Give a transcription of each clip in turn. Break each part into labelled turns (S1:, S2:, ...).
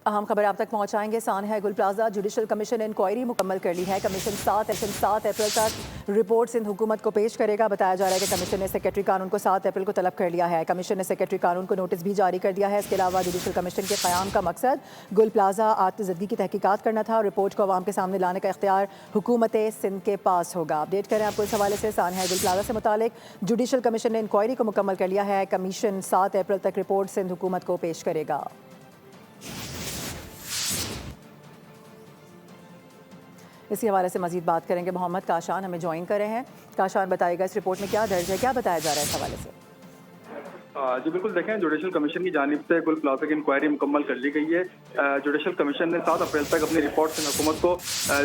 S1: اہم خبر آپ تک پہنچائیں گے. سانحہ گل پلازا جوڈیشل کمیشن نے انکوائری مکمل کر لی ہے. کمیشن 7 اپریل تک رپورٹ سندھ حکومت کو پیش کرے گا. بتایا جا رہا ہے کہ کمیشن نے سیکرٹری قانون کو 7 اپریل کو طلب کر لیا ہے. کمیشن نے سیکرٹری قانون کو نوٹس بھی جاری کر دیا ہے. اس کے علاوہ جوڈیشل کمیشن کے قیام کا مقصد گل پلازا آتش زدگی کی تحقیقات کرنا تھا. رپورٹ کو عوام کے سامنے لانے کا اختیار حکومت سندھ کے پاس ہوگا. اپڈیٹ کریں آپ کو اس حوالے سے. سانحہ گل پلازا سے متعلق جوڈیشل کمیشن نے انکوائری کو مکمل کر لیا ہے. کمیشن 7 اپریل تک رپورٹ سندھ حکومت کو پیش کرے گا. اسی حوالے سے مزید بات کریں گے. محمد کاشان ہمیں جوائن کر رہے ہیں. کاشان بتائے گا اس رپورٹ میں کیا درج ہے, کیا بتایا جا رہا ہے اس حوالے سے؟
S2: جی بالکل, دیکھیں جوڈیشل کمیشن کی جانب سے گل پلازا کی انکوائری مکمل کر لی گئی ہے. جوڈیشل کمیشن نے 7 اپریل تک اپنی رپورٹ سے حکومت کو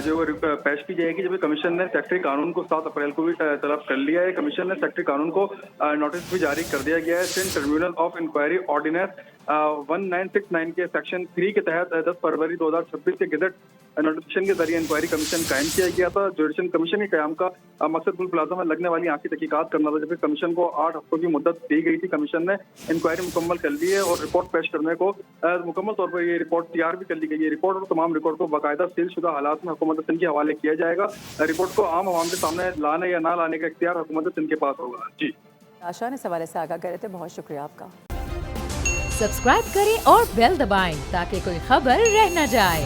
S2: جو پیش کی جائے گی. جب کمیشن نے سیکرٹری قانون کو 7 اپریل کو بھی طلب کر لیا ہے. کمیشن نے سیکرٹری قانون کو نوٹس بھی جاری کر دیا گیا ہے. Sindh tribunal of inquiry ordinance 1969 کے سیکشن 3 کے تحت 10 فروری 2026 کے گزٹ نوٹیفکیشن کے ذریعے انکوائری کمیشن قائم کیا گیا تھا. جوڈیشل کمیشن کے قیام کا مقصد گل پلازا میں لگنے والی آنکھ کی تحقیقات کرنا تھا. جبکہ کمیشن کو 8 ہفتوں کی مدت دی گئی تھی. کمیشن نے انکوائری مکمل کر لی ہے اور رپورٹ پیش کرنے کو مکمل طور پر یہ رپورٹ تیار بھی کر لی گئی ہے. رپورٹ اور تمام ریکارڈ کو باقاعدہ سیل شدہ حالات میں حکومت سندھ کے حوالے کیا جائے گا. رپورٹ کو عام عوام کے سامنے لانے یا نہ لانے کا اختیار حکومت سندھ کے پاس ہوگا. جی
S1: آشا نے اس حوالے سے آگاہ کرے تھے, بہت شکریہ آپ کا.
S3: سبسکرائب کریں اور بیل دبائیں تاکہ کوئی خبر رہ نہ جائے.